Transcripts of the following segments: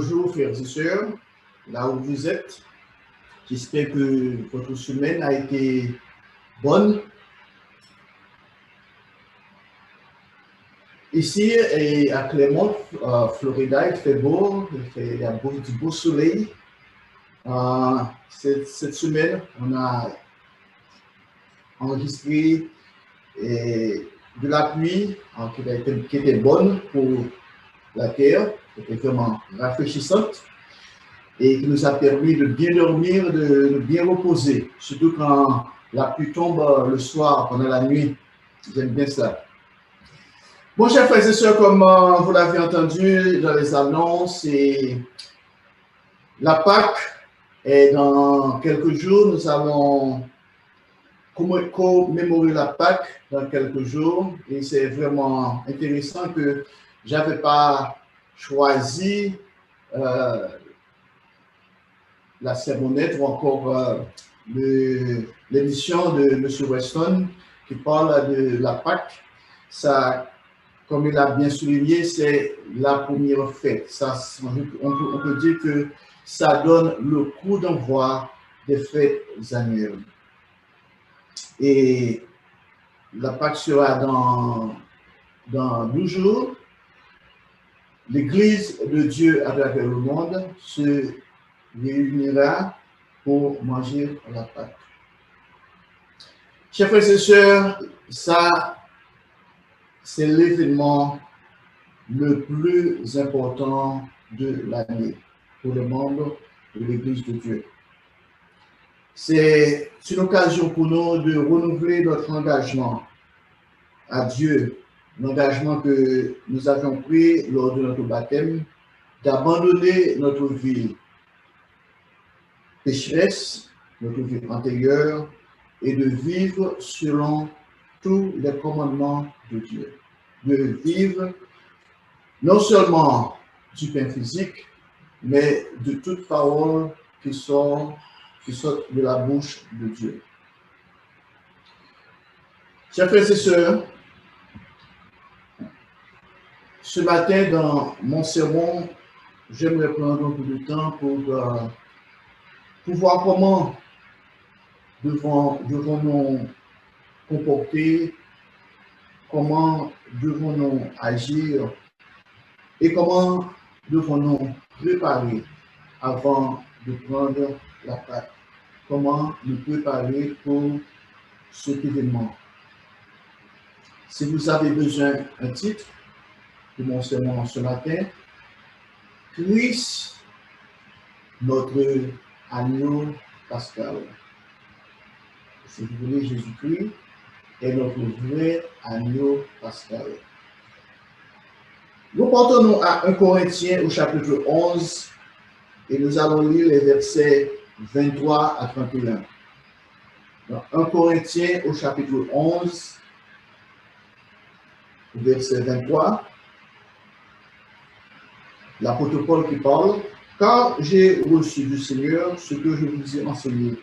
bonjour frères et sœurs, là où vous êtes. J'espère que votre semaine a été bonne. Ici, à Clermont, Florida, il fait beau, il y a du beau soleil. Cette semaine, on a enregistré de la pluie qui était bonne pour la terre, qui était vraiment rafraîchissante et qui nous a permis de bien dormir, de bien reposer, surtout quand la pluie tombe le soir, pendant la nuit. J'aime bien ça. Bon, chers frères et sœurs, comme vous l'avez entendu dans les annonces, la Pâque est dans quelques jours. Nous allons commémorer la Pâque dans quelques jours. Et c'est vraiment intéressant que je n'avais pas choisi la sermonnette ou encore l'émission de M. Weston qui parle de la Pâque. Ça, comme il a bien souligné, c'est la première fête. Ça, on peut dire que ça donne le coup d'envoi des fêtes annuelles. Et la Pâque sera dans 12 jours. L'Église de Dieu à travers le monde se réunira pour manger la Pâque. Chers frères et sœurs, ça, c'est l'événement le plus important de l'année pour le membre de l'Église de Dieu. C'est une occasion pour nous de renouveler notre engagement à Dieu, l'engagement que nous avons pris lors de notre baptême, d'abandonner notre vie pécheresse, notre vie antérieure, et de vivre selon tous les commandements de Dieu. De vivre non seulement du pain physique, mais de toute parole qui sort de la bouche de Dieu. Chers frères et sœurs, ce matin, dans mon sermon, j'aimerais prendre un peu de temps pour voir comment devons-nous comporter, comment devons-nous agir et comment devons-nous préparer avant de prendre la Pâque. Comment nous préparer pour cet événement. Si vous avez besoin d'un titre de mon sermon ce matin, Christ, notre agneau pascal. Si vous voulez, Jésus-Christ est notre vrai agneau pascal. Nous portons à 1 Corinthiens au chapitre 11 et nous allons lire les versets 23 à 31. Dans 1 Corinthiens au chapitre 11, verset 23, l'apôtre Paul qui parle, « Car j'ai reçu du Seigneur ce que je vous ai enseigné,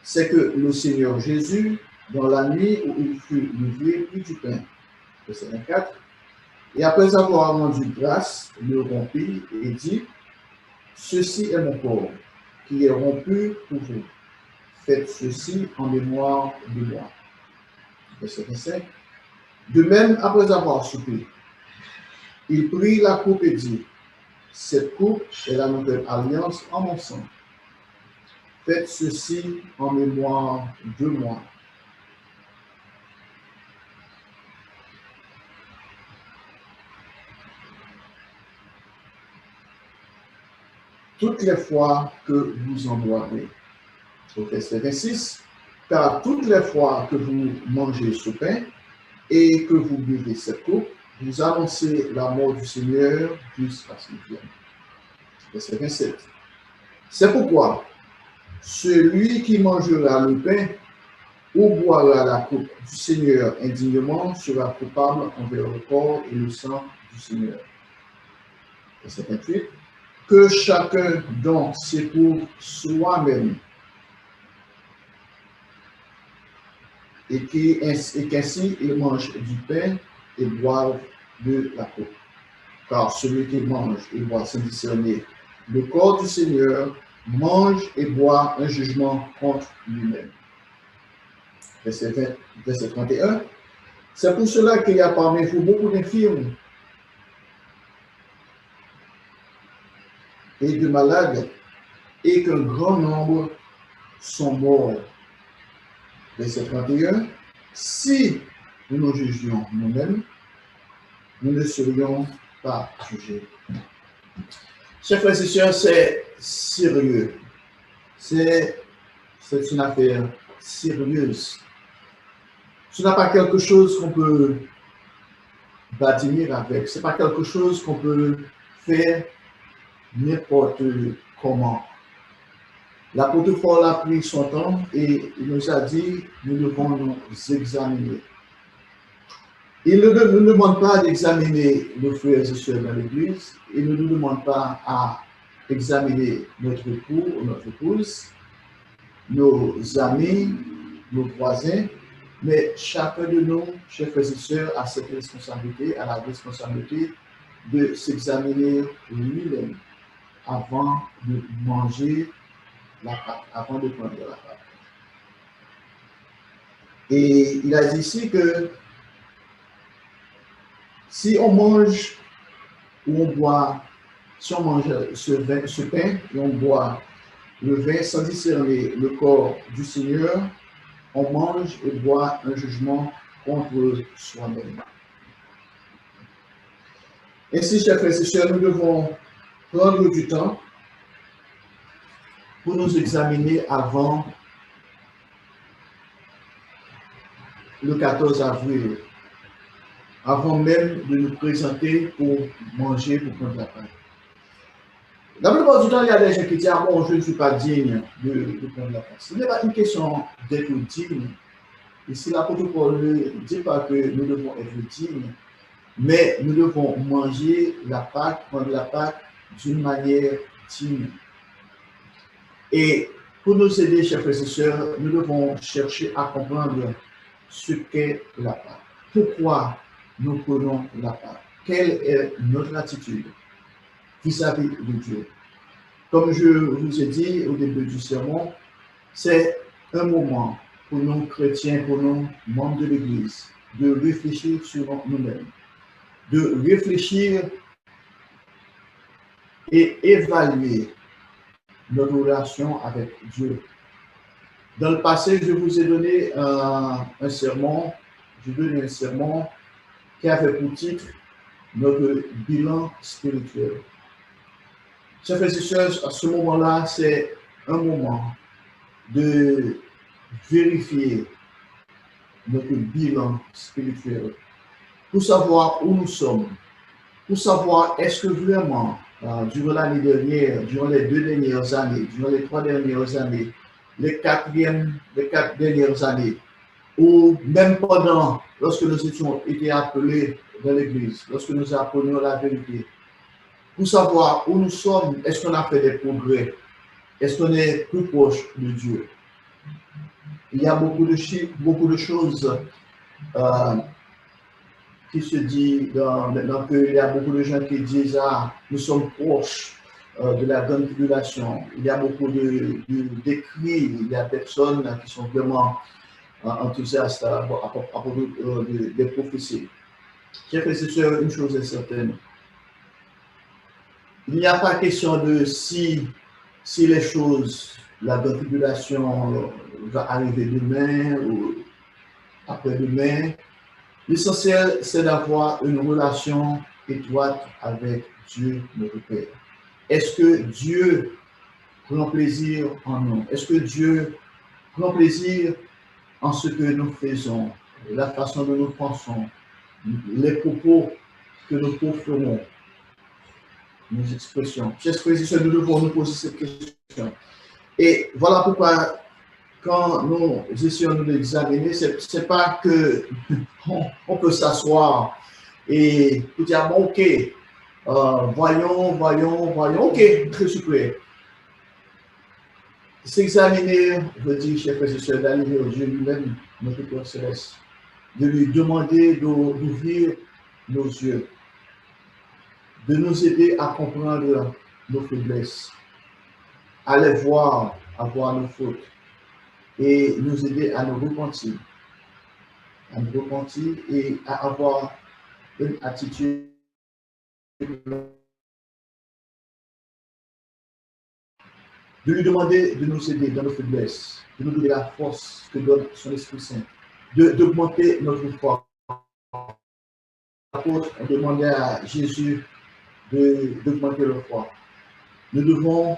c'est que le Seigneur Jésus, dans la nuit où il fut livré, prit du pain. » Verset 24. Et après avoir rendu grâce, le rompit et dit, « Ceci est mon corps, qui est rompu pour vous. Faites ceci en mémoire de moi. » Verset 25. De même, après avoir soupé, il prit la coupe et dit, « Cette coupe est la nouvelle alliance en mon sang. Faites ceci en mémoire de moi. » Toutes les fois que vous en boirez. Au verset 26, car toutes les fois que vous mangez ce pain et que vous buvez cette coupe, vous annoncez la mort du Seigneur jusqu'à ce qu'il vienne. Verset 27. C'est pourquoi celui qui mangera le pain ou boira la coupe du Seigneur indignement sera coupable envers le corps et le sang du Seigneur. Verset 28. Que chacun donc s'éprouve soi-même et qu'ainsi il mange du pain et boive de la coupe. car celui qui mange et boit sans discerner le corps du Seigneur mange et boit un jugement contre lui-même. Verset 31. C'est pour cela qu'il y a parmi vous beaucoup d'infirmes et de malades, et qu'un grand nombre sont morts. Verset 31. Si nous nous jugions nous-mêmes, nous ne serions pas jugés. Chers frères et sœurs, c'est sérieux. C'est une affaire sérieuse. Ce n'est pas quelque chose qu'on peut bâtir avec. Ce n'est pas quelque chose qu'on peut faire n'importe comment. L'apôtre Paul a pris son temps et il nous a dit, nous devons nous examiner. Il ne nous demande pas d'examiner nos frères et sœurs dans l'Église. Il ne nous demande pas à examiner notre époux ou notre épouse, nos amis, nos voisins, mais chacun de nous, chers frères et sœurs, a cette responsabilité, a la responsabilité de s'examiner lui-même avant de manger la pâte, avant de prendre la pâte. Et il a dit ici que si on mange ou on boit, si on mange ce pain et on boit le vin sans discerner le corps du Seigneur, on mange et boit un jugement contre soi-même. Ainsi, chers frères et sœurs, nous devons prendre du temps pour nous examiner avant le 14 avril, avant même de nous présenter pour manger, pour prendre la pâte. La plupart du temps, il y a des gens qui disent « Ah bon, je ne suis pas digne de prendre la pâte ». Ce n'est pas une question d'être digne. Ici, l'apôtre Paul ne dit pas que nous devons être dignes, mais nous devons manger la pâte, prendre la pâte d'une manière digne. Et pour nous aider, chers frères et sœurs, nous devons chercher à comprendre ce qu'est la pâte. Pourquoi nous prenons la pâte? Quelle est notre attitude vis-à-vis de Dieu? Comme je vous ai dit au début du sermon, c'est un moment pour nous chrétiens, pour nous membres de l'Église, de réfléchir sur nous-mêmes, de réfléchir et évaluer notre relation avec Dieu. Dans le passé, je vous ai donné un sermon, qui avait pour titre notre bilan spirituel. Chers frères et sœurs, à ce moment-là, c'est un moment de vérifier notre bilan spirituel pour savoir où nous sommes, pour savoir est-ce que vraiment, durant l'année dernière, durant les 2 dernières années, durant les 3 dernières années, les 4 dernières années, ou même pendant, lorsque nous étions été appelés dans l'Église, lorsque nous apprenions la vérité, pour savoir où nous sommes, est-ce qu'on a fait des progrès, est-ce qu'on est plus proche de Dieu. Il y a beaucoup de choses qui se disent maintenant qu'il y a beaucoup de gens qui disent ah, nous sommes proches de la grande tribulation. Il y a beaucoup d'écrits, il y a des personnes qui sont vraiment enthousiastes à propos des prophéties. Chers frères et sœurs, une chose est certaine. Il n'y a pas question de si les choses, la grande tribulation va arriver demain ou après-demain. L'essentiel, c'est d'avoir une relation étroite avec Dieu, notre Père. Est-ce que Dieu prend plaisir en nous? Est-ce que Dieu prend plaisir en ce que nous faisons, la façon dont nous pensons, les propos que nous proférons, nos expressions? Chers frères et sœurs, nous devons nous poser cette question. Et voilà pourquoi, quand nous essayons de l'examiner, ce n'est pas que on peut s'asseoir et dire bon, ok, voyons, ok, je suis prêt. S'examiner veut dire, chers frères et sœurs, d'aller au Dieu lui-même, notre Père céleste, de lui demander d'ouvrir nos yeux, de nous aider à comprendre nos faiblesses, à les voir, à voir nos fautes et nous aider à nous repentir et à avoir une attitude de lui demander de nous aider dans nos faiblesses, de nous donner la force que donne son Esprit Saint, d'augmenter notre foi. L'apôtre a demandé à Jésus d'augmenter leur foi. Nous devons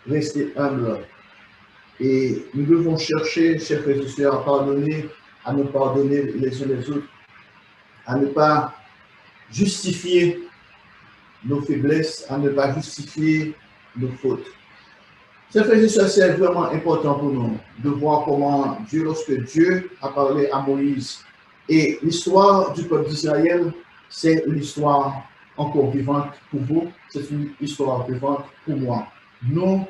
rester humbles et nous devons chercher, chers frères et sœurs, à pardonner, à nous pardonner les uns les autres, à ne pas justifier nos faiblesses, à ne pas justifier nos fautes. Chers frères et sœurs, c'est vraiment important pour nous de voir comment Dieu, lorsque Dieu a parlé à Moïse, et l'histoire du peuple d'Israël, c'est une histoire encore vivante pour vous, c'est une histoire vivante pour moi. Nous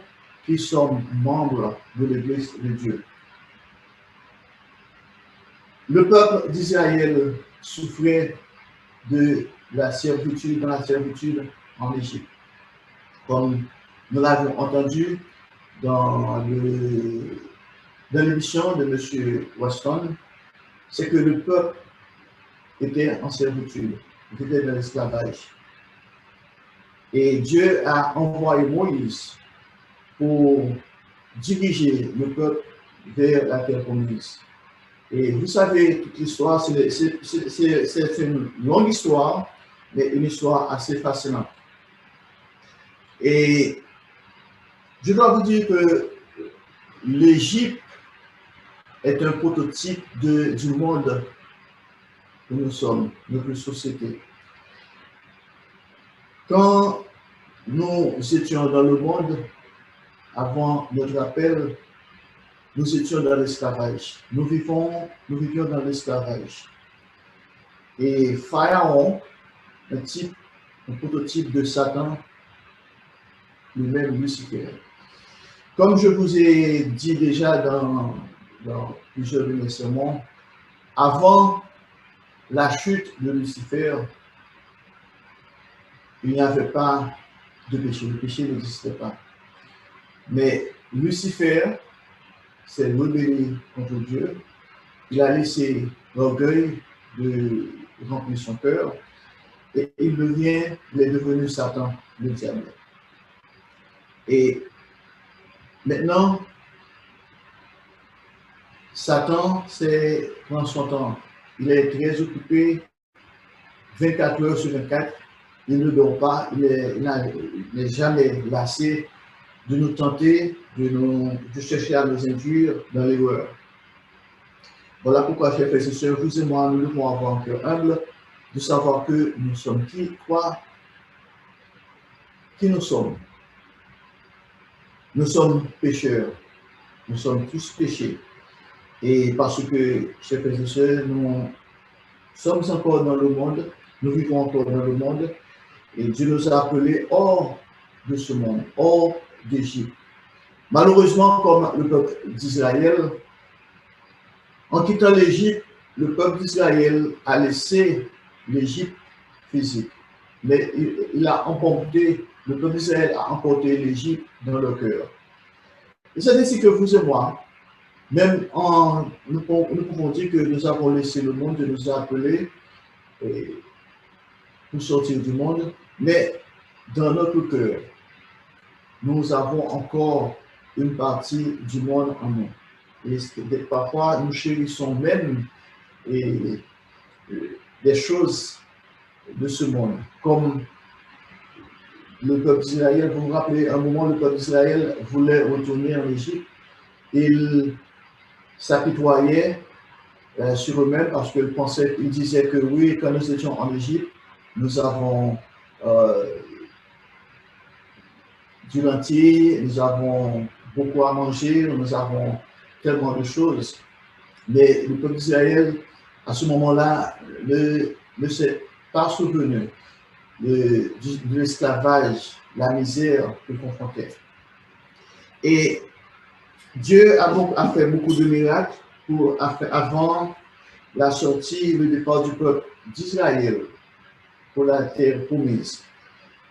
qui sommes membres de l'Église de Dieu. Le peuple d'Israël souffrait de la servitude, dans la servitude en Égypte. Comme nous l'avons entendu dans l'émission de M. Weston, c'est que le peuple était en servitude, était dans l'esclavage. Et Dieu a envoyé Moïse pour diriger le peuple vers la terre promise. Et vous savez, toute l'histoire, c'est une longue histoire, mais une histoire assez fascinante. Et je dois vous dire que l'Égypte est un prototype du monde où nous sommes, notre société. Quand nous étions dans le monde, avant notre appel, nous étions dans l'esclavage. Nous vivions dans l'esclavage. Et Pharaon, un prototype de Satan, lui-même Lucifer. Comme je vous ai dit déjà dans plusieurs de mes sermons, avant la chute de Lucifer, il n'y avait pas de péché. Le péché n'existait pas. Mais Lucifer s'est rebellé contre Dieu. Il a laissé l'orgueil de remplir son cœur et il est devenu Satan, le diable. Et maintenant, Satan, c'est prend son temps. Il est très occupé 24 heures sur 24. Il ne dort pas. Il n'est jamais lassé de nous tenter, de chercher à nous induire dans l'erreur. Voilà pourquoi, chers frères et sœurs, vous et moi, nous devons avoir un cœur humble de savoir que nous sommes qui nous sommes. Nous sommes pécheurs. Nous sommes tous péchés. Et parce que, chers frères et sœurs, nous sommes encore dans le monde, nous vivons encore dans le monde, et Dieu nous a appelés hors de ce monde, hors d'Égypte. Malheureusement, comme le peuple d'Israël, en quittant l'Égypte, le peuple d'Israël a laissé l'Égypte physique. Mais le peuple d'Israël a emporté l'Égypte dans le cœur. Et c'est ainsi que vous et moi, même nous pouvons dire que nous avons laissé le monde, Dieu nous a appelés pour sortir du monde, mais dans notre cœur, nous avons encore une partie du monde en nous. Et parfois, nous chérissons même des choses de ce monde, comme le peuple d'Israël. Vous vous rappelez, à un moment, le peuple d'Israël voulait retourner en Égypte. Il s'apitoyait sur eux-mêmes parce qu'ils disaient que oui, quand nous étions en Égypte, nous avons du lentilles, nous avons beaucoup à manger, nous avons tellement de choses. Mais le peuple d'Israël, à ce moment-là, ne s'est pas souvenu de l'esclavage, la misère qu'il confrontait. Et Dieu a fait beaucoup de miracles avant la sortie, le départ du peuple d'Israël pour la terre promise.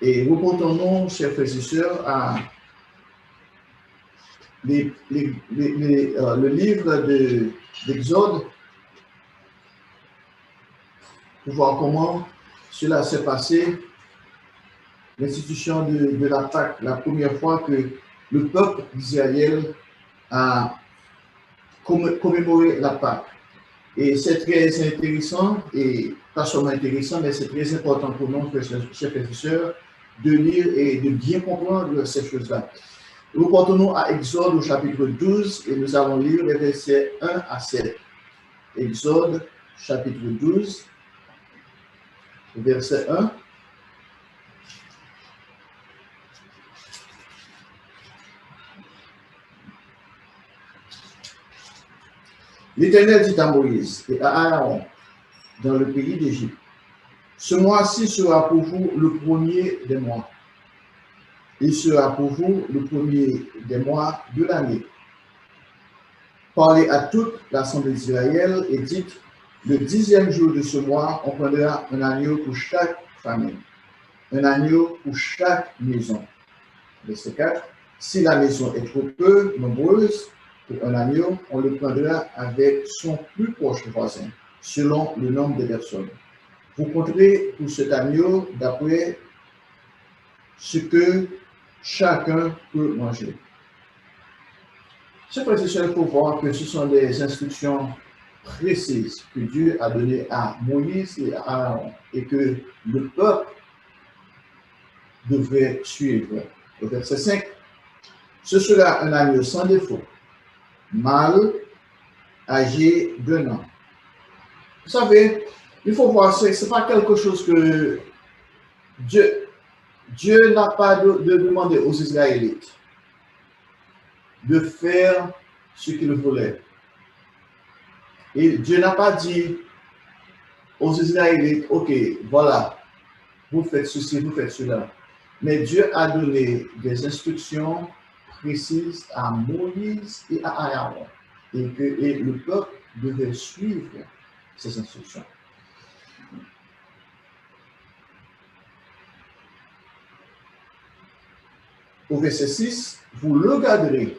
Et reportons-nous, chers frères et sœurs, à le livre d'Exode pour voir comment cela s'est passé, l'institution de la Pâque, la première fois que le peuple d'Israël a commémoré la Pâque. Et c'est très intéressant, et pas seulement intéressant, mais c'est très important pour nous, chers frères et sœurs, de lire et de bien comprendre ces choses-là. Nous portons à Exode au chapitre 12 et nous allons lire les versets 1 à 7. Exode chapitre 12, verset 1. L'Éternel dit à Moïse et à Aaron dans le pays d'Égypte, ce mois-ci sera pour vous le premier des mois. Il sera pour vous le premier des mois de l'année. Parlez à toute l'assemblée d'Israël et dites, le 10e jour de ce mois, on prendra un agneau pour chaque famille, un agneau pour chaque maison. Verset 4. Si la maison est trop peu nombreuse pour un agneau, on le prendra avec son plus proche voisin, selon le nombre de personnes. Vous compterez pour cet agneau d'après ce que chacun peut manger. Chers frères et sœurs, il faut voir que ce sont des instructions précises que Dieu a données à Moïse et à Aaron et que le peuple devrait suivre. Au verset 5, ce sera un agneau sans défaut, mâle, âgé d'1 an. Vous savez, il faut voir, ce n'est pas quelque chose que Dieu n'a pas de demander aux Israélites de faire ce qu'ils voulaient. Et Dieu n'a pas dit aux Israélites, ok, voilà, vous faites ceci, vous faites cela. Mais Dieu a donné des instructions précises à Moïse et à Aaron. Et le peuple devait suivre ces instructions. Au verset 6, vous le garderez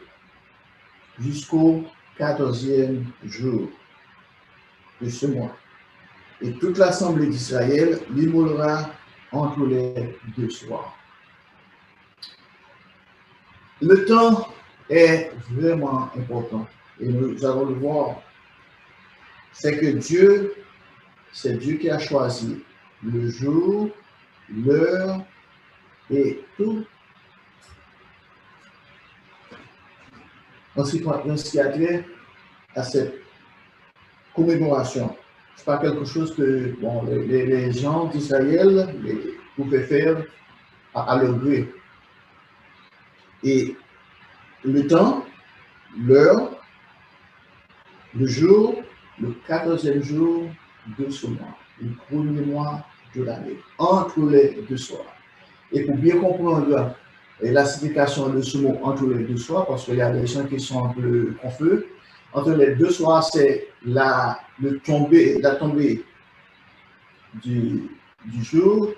jusqu'au 14e jour de ce mois. Et toute l'assemblée d'Israël l'immolera entre les 2 soirs. Le temps est vraiment important. Et nous allons le voir. C'est que Dieu, c'est Dieu qui a choisi le jour, l'heure et tout. En ce qui a trait à cette commémoration, ce n'est pas quelque chose que les gens d'Israël pouvaient faire à leur gré. Et le temps, l'heure, le jour, le 14e jour de ce mois, le premier mois de l'année, entre les 2 soirs. Et pour bien comprendre la signification de ce mot entre les 2 soirs, parce qu'il y a des gens qui sont un peu confus, entre les 2 soirs, c'est la tombée du jour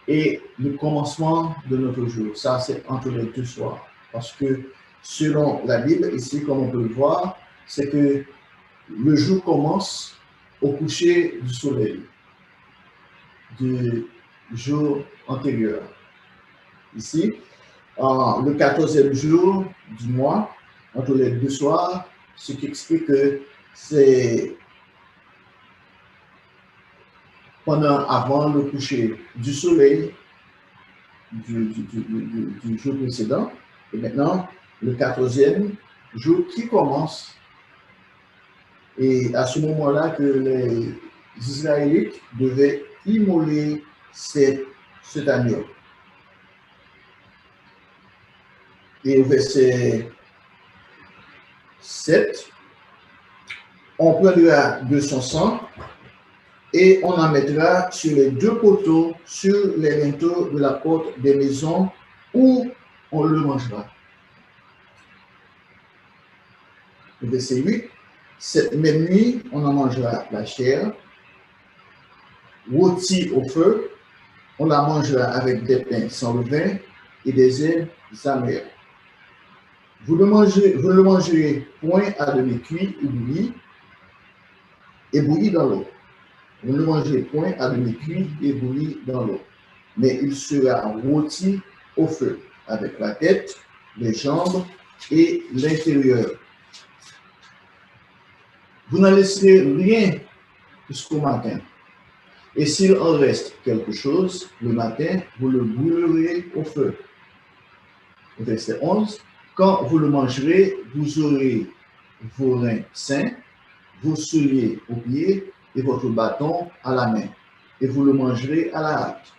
et le commencement de notre jour. Ça, c'est entre les 2 soirs. Parce que selon la Bible, ici, comme on peut le voir, c'est que le jour commence au coucher du soleil du jour antérieur. Ici, le 14e jour du mois, entre les 2 soirs, ce qui explique que c'est avant le coucher du soleil du jour précédent, et maintenant le 14e jour qui commence. Et à ce moment-là que les Israélites devaient immoler cet agneau. Et au verset 7, on prendra de son sang et on en mettra sur les 2 poteaux, sur les linteaux de la porte des maisons où on le mangera. Le verset 8, cette même nuit, on en mangera la chair, rôtie au feu, On la mangera avec des pains sans levain et des herbes amères. Vous ne le mangerez point à demi cuit ou bouilli et bouilli dans l'eau. Vous ne le mangerez point à demi cuit et bouilli dans l'eau. Mais il sera rôti au feu, avec la tête, les jambes et l'intérieur. Vous n'en laisserez rien jusqu'au matin. Et s'il en reste quelque chose, le matin, vous le brûlerez au feu. Verset 11. Quand vous le mangerez, vous aurez vos reins sains, vos souliers aux pieds et votre bâton à la main. Et vous le mangerez à la hâte.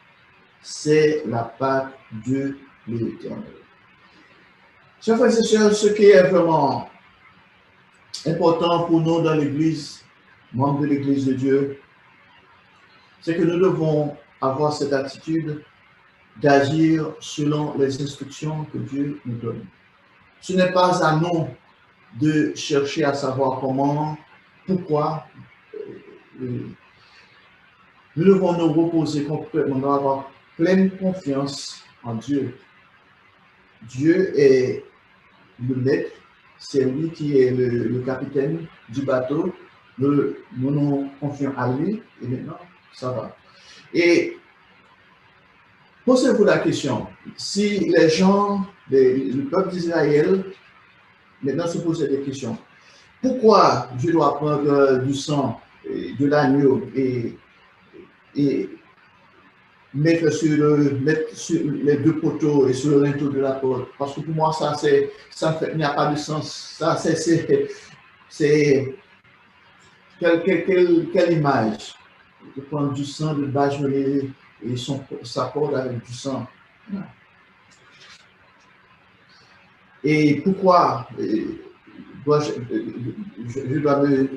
C'est la Pâque de l'Éternel. Chers frères et sœurs, ce qui est vraiment important pour nous dans l'Église, membres de l'Église de Dieu, c'est que nous devons avoir cette attitude d'agir selon les instructions que Dieu nous donne. Ce n'est pas à nous de chercher à savoir comment, pourquoi. Nous devons nous reposer complètement, avoir pleine confiance en Dieu. Dieu est le maître, c'est lui qui est le capitaine du bateau. Nous nous confions à lui et maintenant, ça va. Et posez-vous la question, si les gens, le peuple d'Israël, maintenant se posaient des questions, pourquoi je dois prendre du sang de l'agneau et mettre sur les deux poteaux et sur le linteau de la porte? Parce que pour moi, il n'y a pas de sens. Ça, c'est quelle image de prendre du sang, de bâtonner et sa porte avec du sang. Et pourquoi je dois me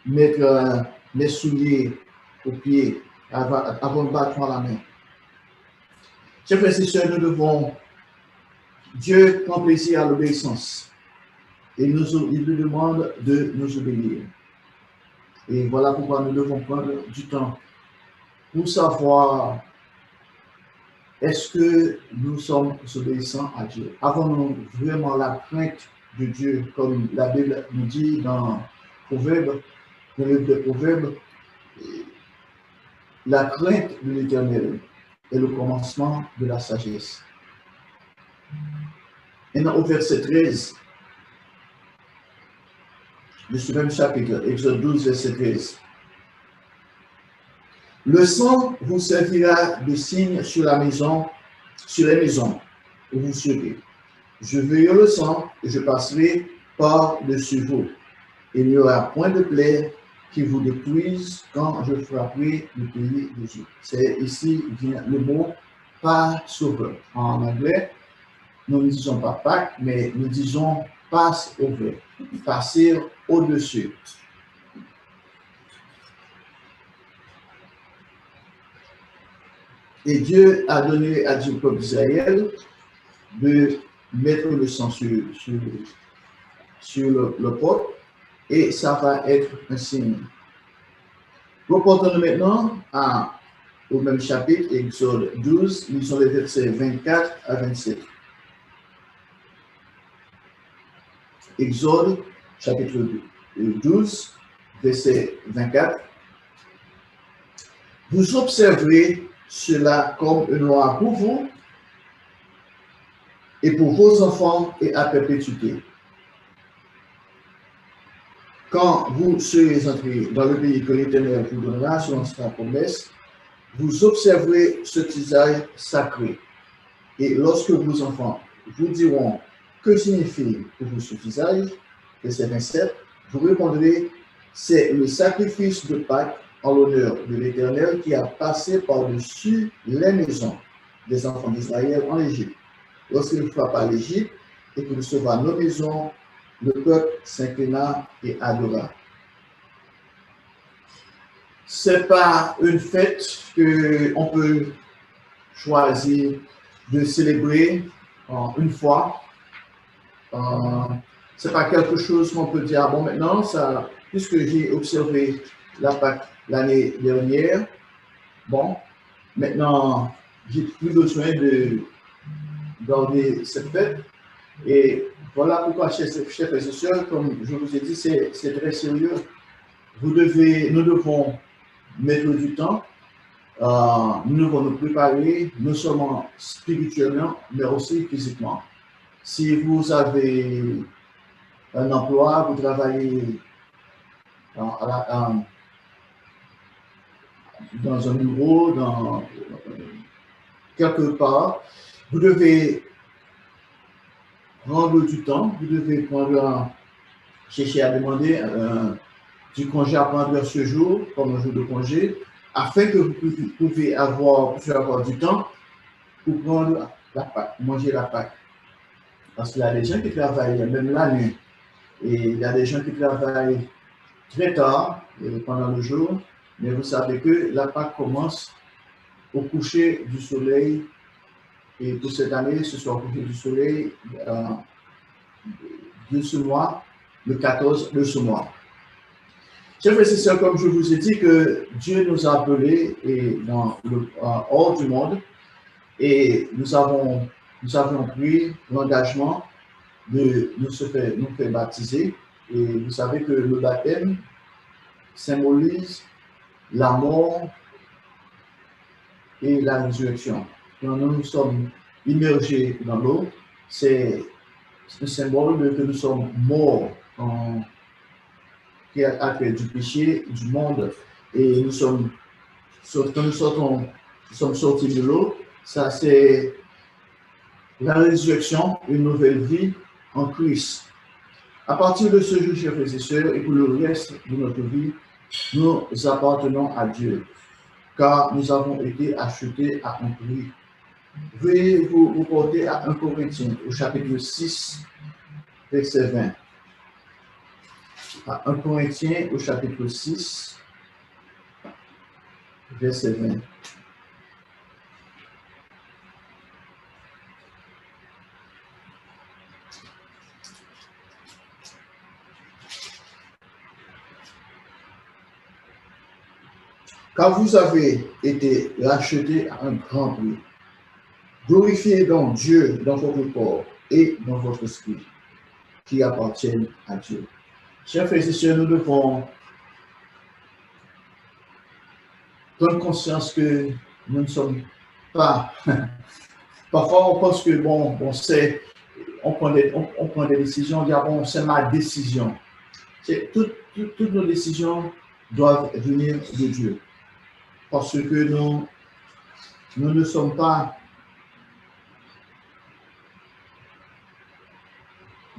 mettre mes souliers aux pieds avant le bâton à la main? Chers frères et sœurs, Dieu prend plaisir à l'obéissance et il nous demande de nous obéir. Et voilà pourquoi nous devons prendre du temps pour savoir est-ce que nous sommes obéissants à Dieu. Avons-nous vraiment la crainte de Dieu, comme la Bible nous dit dans Proverbes, dans le livre de Proverbes, la crainte de l'Éternel est le commencement de la sagesse. Maintenant, au verset 13 de ce même chapitre, Exode 12, verset 13. Le sang vous servira de signe sur les maisons où vous serez. Je verrai le sang et je passerai par-dessus vous. Il n'y aura point de plaie qui vous détruise quand je frapperai le pays d'Égypte. C'est ici vient le mot Passover. En anglais, nous ne disons pas Pâques, mais nous disons Passover, passer au-dessus. Et Dieu a donné à Dieu au peuple d'Israël de mettre le sang sur le pot, et ça va être un signe. Reportons-nous maintenant au même chapitre, Exode 12, lisons les versets 24 à 27. Exode, chapitre 12, verset 24. Vous observerez cela comme une loi pour vous et pour vos enfants et à perpétuité. Quand vous serez entrés dans le pays que l'Éternel vous donnera selon sa promesse, vous observerez ce tisage sacré. Et lorsque vos enfants vous diront que signifie pour vous ce tisage, verset 27, vous répondrez, c'est le sacrifice de Pâques en l'honneur de l'Éternel qui a passé par-dessus les maisons des enfants d'Israël en Égypte. Lorsqu'il frappa l'Égypte et qu'il sauva nos maisons, le peuple s'inclina et adora. Ce n'est pas une fête qu'on peut choisir de célébrer une fois. Ce n'est pas quelque chose qu'on peut dire, bon, maintenant, puisque j'ai observé la Pâque l'année dernière, bon, maintenant, j'ai plus besoin de garder cette fête. Et voilà pourquoi, chers frères et sœurs, comme je vous ai dit, c'est très sérieux. Nous devons mettre du temps, nous devons nous préparer, non seulement spirituellement, mais aussi physiquement. Si vous avez un emploi, vous travaillez dans un bureau, quelque part, vous devez prendre du temps, vous devez chercher à demander du congé à prendre ce jour, comme un jour de congé, afin que vous puissiez avoir du temps pour prendre la Pâque, manger la Pâque. Parce qu'il y a des gens qui travaillent même la nuit, et il y a des gens qui travaillent très tard pendant le jour, mais vous savez que la Pâque commence au coucher du soleil, et pour cette année, ce sera au coucher du soleil de ce mois, le 14 de ce mois. Chers frères et sœurs, comme je vous ai dit que Dieu nous a appelés hors du monde, et nous avons pris l'engagement de nous faire baptiser. Et vous savez que le baptême symbolise la mort et la résurrection. Quand nous sommes immergés dans l'eau, c'est un symbole que nous sommes morts qui a fait du péché du monde. Et quand nous sommes sortis de l'eau, ça c'est la résurrection, une nouvelle vie en Christ. À partir de ce jour, chers frères et sœurs, et pour le reste de notre vie, nous appartenons à Dieu, car nous avons été achetés à un prix. Veuillez vous porter à 1 Corinthiens, au chapitre 6, verset 20. À 1 Corinthiens, au chapitre 6, verset 20. Car vous avez été rachetés à un grand prix. Glorifiez donc Dieu dans votre corps et dans votre esprit, qui appartiennent à Dieu. Chers frères et sœurs, nous devons prendre conscience que nous ne sommes pas. Parfois, on pense que, on prend des décisions, on dit, bon, c'est ma décision. Toutes nos décisions doivent venir de Dieu. Parce que nous ne sommes pas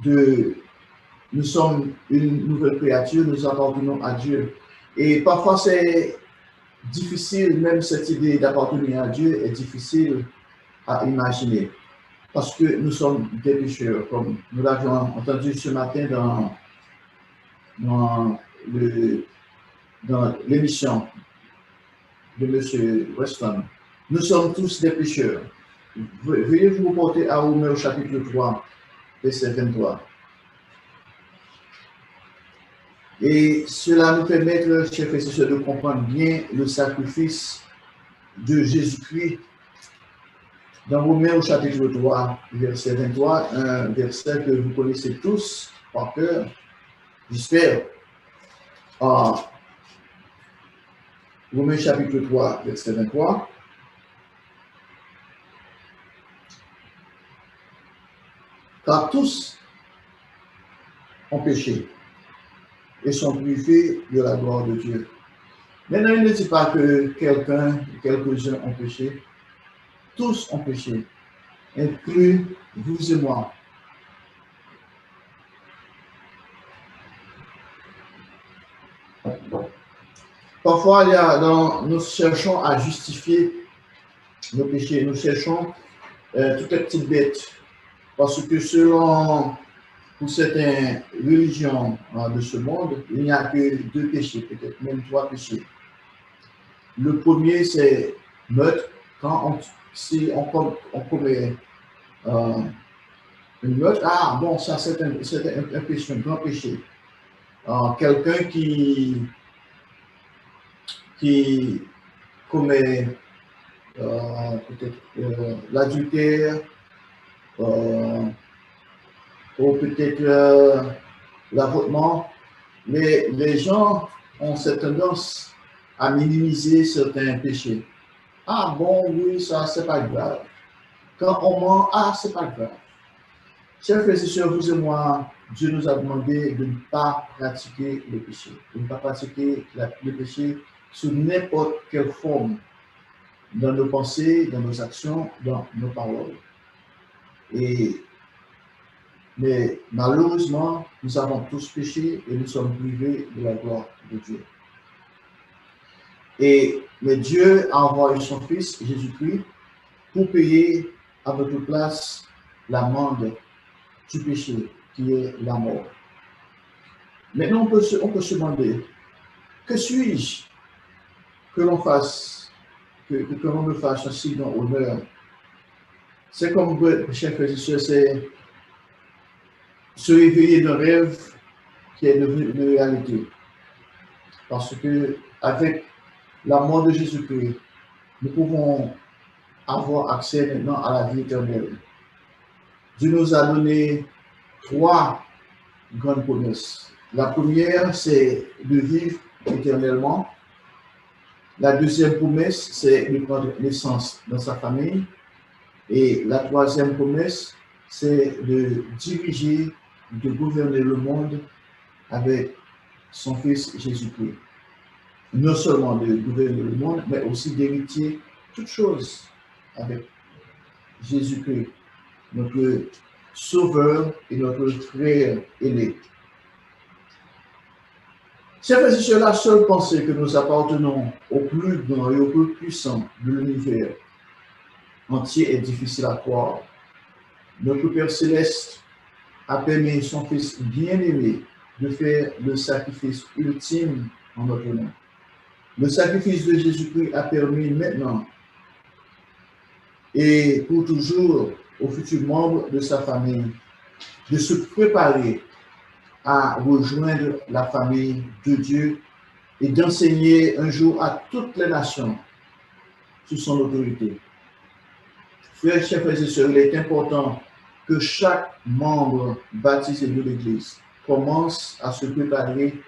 nous sommes une nouvelle créature, nous appartenons à Dieu. Et parfois c'est difficile, même cette idée d'appartenir à Dieu est difficile à imaginer. Parce que nous sommes des pécheurs, comme nous l'avions entendu ce matin dans l'émission de M. Weston. Nous sommes tous des pécheurs. Veuillez vous porter à Romains au chapitre 3, verset 23. Et cela nous permet, chers frères et sœurs, de comprendre bien le sacrifice de Jésus-Christ. Dans Romains au chapitre 3, verset 23, un verset que vous connaissez tous par cœur, j'espère. Romains chapitre 3, verset 23. Car tous ont péché et sont privés de la gloire de Dieu. Maintenant, il ne dit pas que quelques-uns ont péché. Tous ont péché, inclus vous et moi. Parfois, nous cherchons à justifier nos péchés. Nous cherchons toutes les petites bêtes. Parce que pour certaines religions de ce monde, il n'y a que 2 péchés, peut-être même 3 péchés. Le premier, c'est meurtre. Si on commet une meurtre, ça c'est un péché, un grand péché. Quelqu'un qui commet peut-être l'adultère, ou peut-être l'avortement, mais les gens ont cette tendance à minimiser certains péchés. Ah bon, oui, ça, c'est pas grave. Quand on ment, ah, c'est pas grave. Chers frères et sœurs, vous et moi, Dieu nous a demandé de ne pas pratiquer le péché, de ne pas pratiquer le péché sous n'importe quelle forme, dans nos pensées, dans nos actions, dans nos paroles. Mais malheureusement, nous avons tous péché et nous sommes privés de la gloire de Dieu. Mais Dieu a envoyé son Fils, Jésus-Christ, pour payer à notre place l'amende du péché, qui est la mort. Maintenant, on peut se demander, que suis-je que l'on fasse, que l'on me fasse un si grand honneur? C'est comme, chers frères et sœurs, c'est se réveiller d'un rêve qui est devenu une réalité. Parce que avec la mort de Jésus-Christ, nous pouvons avoir accès maintenant à la vie éternelle. Dieu nous a donné 3 grandes promesses. La première, c'est de vivre éternellement. La deuxième promesse, c'est de prendre naissance dans sa famille. Et la troisième promesse, c'est de diriger, de gouverner le monde avec son Fils Jésus-Christ. Non seulement de gouverner le monde, mais aussi d'hériter toutes choses avec Jésus-Christ, notre Sauveur et notre frère aîné. Chers frères et sœurs, la seule pensée que nous appartenons au plus grand et au plus puissant de l'univers entier est difficile à croire. Notre Père Céleste a permis son Fils bien-aimé de faire le sacrifice ultime en notre nom. Le sacrifice de Jésus-Christ a permis maintenant et pour toujours aux futurs membres de sa famille de se préparer à rejoindre la famille de Dieu et d'enseigner un jour à toutes les nations sous son autorité. Chers frères et sœurs, il est important que chaque membre baptisé de l'Église commence à se préparer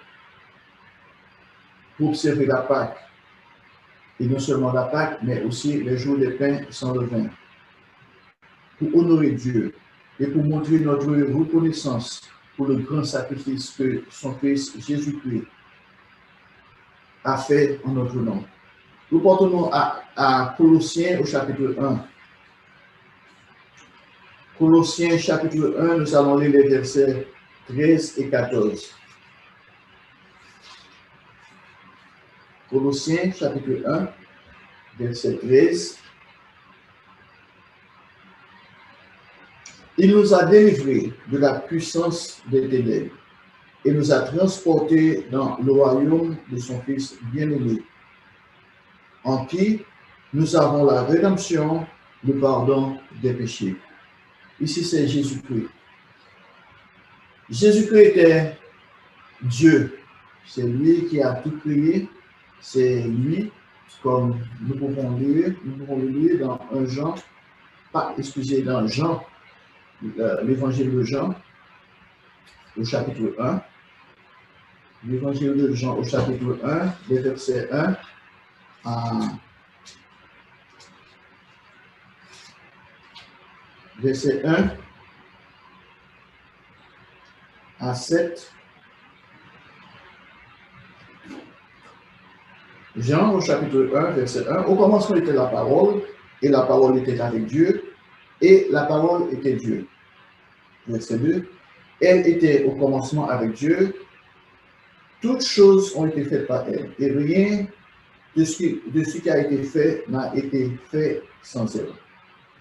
pour observer la Pâque. Et non seulement la Pâque, mais aussi les jours des pains sans levain. Pour honorer Dieu et pour montrer notre reconnaissance pour le grand sacrifice que son Fils Jésus-Christ a fait en notre nom. Nous portons à Colossiens au chapitre 1. Colossiens chapitre 1, nous allons lire les versets 13 et 14. Colossiens chapitre 1, verset 13. Il nous a délivrés de la puissance des ténèbres et nous a transportés dans le royaume de son Fils bien-aimé, en qui nous avons la rédemption, le pardon des péchés. Ici, c'est Jésus-Christ. Jésus-Christ était Dieu. C'est lui qui a tout créé. C'est lui, comme nous pouvons le lire dans Jean, dans Jean, l'évangile de Jean, au chapitre 1. L'évangile de Jean, au chapitre 1, les versets 1 à verset 1 à 7. Jean, au chapitre 1, verset 1. Au commencement était la parole, et la parole était avec Dieu, et la parole était Dieu. Verset 2. Elle était au commencement avec Dieu. Toutes choses ont été faites par elle, et rien de ce qui a été fait n'a été fait sans elle.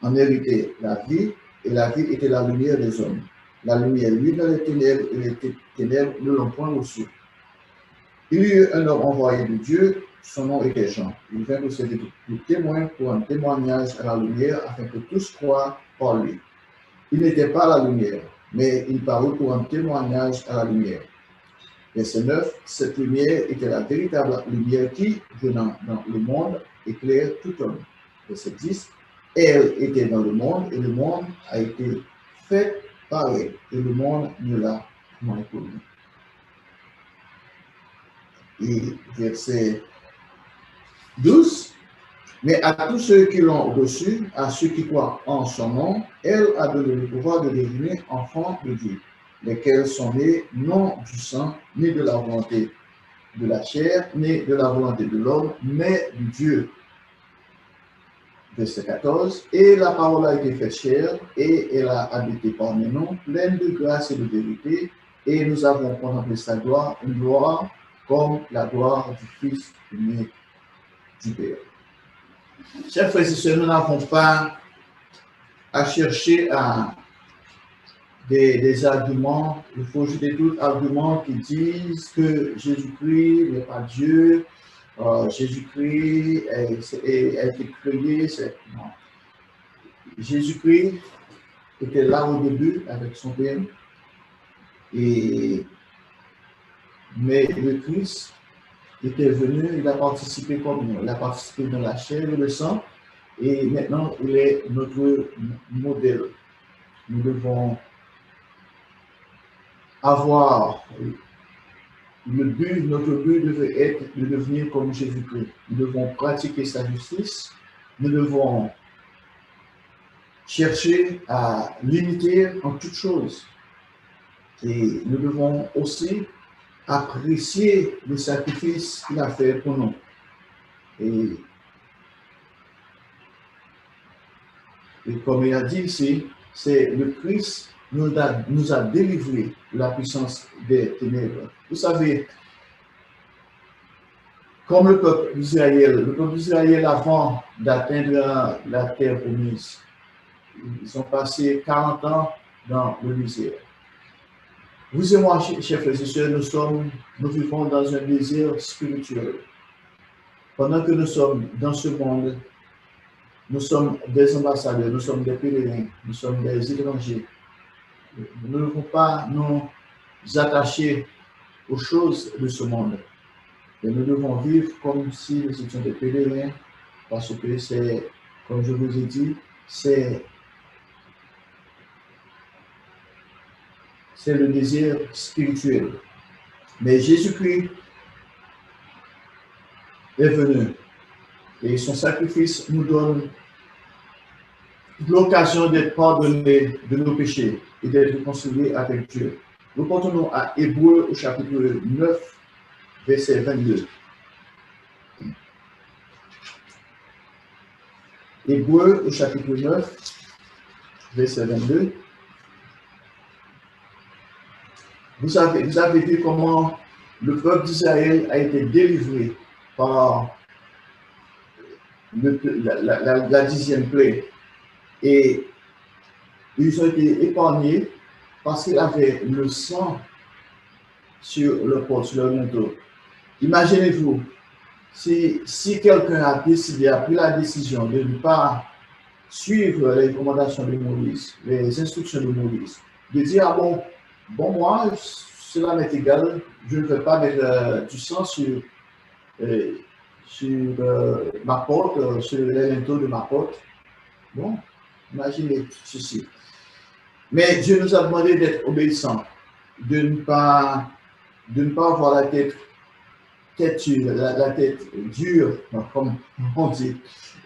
En elle était la vie, et la vie était la lumière des hommes. La lumière luit dans les ténèbres, et les ténèbres ne l'ont point reçue. Il y eut un homme envoyé de Dieu, son nom était Jean. Il vint nous servir de témoin pour un témoignage à la lumière, afin que tous croient par lui. Il n'était pas la lumière, mais il parut pour un témoignage à la lumière. Verset 9, cette lumière était la véritable lumière qui, venant dans le monde, éclaire tout homme. Verset 10. Elle était dans le monde et le monde a été fait par elle et le monde ne l'a point connue. Et verset 12. Mais à tous ceux qui l'ont reçu, à ceux qui croient en son nom, elle a donné le pouvoir de devenir enfants de Dieu, lesquels sont nés non du sang, ni de la volonté de la chair, ni de la volonté de l'homme, mais de Dieu. Verset 14. Et la parole a été faite chair, et elle a habité parmi nous, pleine de grâce et de vérité, et nous avons contemplé sa gloire, une gloire comme la gloire du Fils unique du Père. Chers frères et sœurs, nous n'avons pas à chercher à des arguments, il faut jeter tout argument qui disent que Jésus-Christ n'est pas Dieu, Jésus-Christ a été créé, non. Jésus-Christ était là au début avec son Père, mais le Christ était venu, il a participé comme nous, il a participé dans la chair et le sang, et maintenant il est notre modèle. Nous devons avoir notre but devait être de devenir comme Jésus-Christ. Nous devons pratiquer sa justice, nous devons chercher à l'imiter en toutes choses. Et nous devons aussi apprécier le sacrifice qu'il a fait pour nous. Et comme il a dit ici, c'est le Christ nous a délivré de la puissance des ténèbres. Vous savez, comme le peuple d'Israël avant d'atteindre la terre promise, ils ont passé 40 ans dans le désert. Vous et moi, chers frères et sœurs, nous vivons dans un désert spirituel. Pendant que nous sommes dans ce monde, nous sommes des ambassadeurs, nous sommes des pèlerins, nous sommes des étrangers. Nous ne devons pas nous attacher aux choses de ce monde. Et nous devons vivre comme si nous étions des pèlerins, parce que c'est, comme je vous ai dit, c'est le désir spirituel. Mais Jésus-Christ est venu et son sacrifice nous donne l'occasion d'être pardonnés de nos péchés et d'être réconciliés avec Dieu. Nous continuons à Hébreux au chapitre 9, verset 22. Hébreux au chapitre 9, verset 22. Vous avez vu comment le peuple d'Israël a été délivré par la 10e plaie. Et ils ont été épargnés parce qu'ils avaient le sang sur leur porte, sur leur manteau. Imaginez-vous, si quelqu'un a pris la décision de ne pas suivre les recommandations de Moïse, les instructions de Moïse, de dire, ah bon, moi, cela m'est égal, je ne veux pas mettre du sang sur ma porte, sur les linteaux de ma porte. Bon, imaginez ceci. Mais Dieu nous a demandé d'être obéissants, de ne pas avoir la tête dure, comme on dit.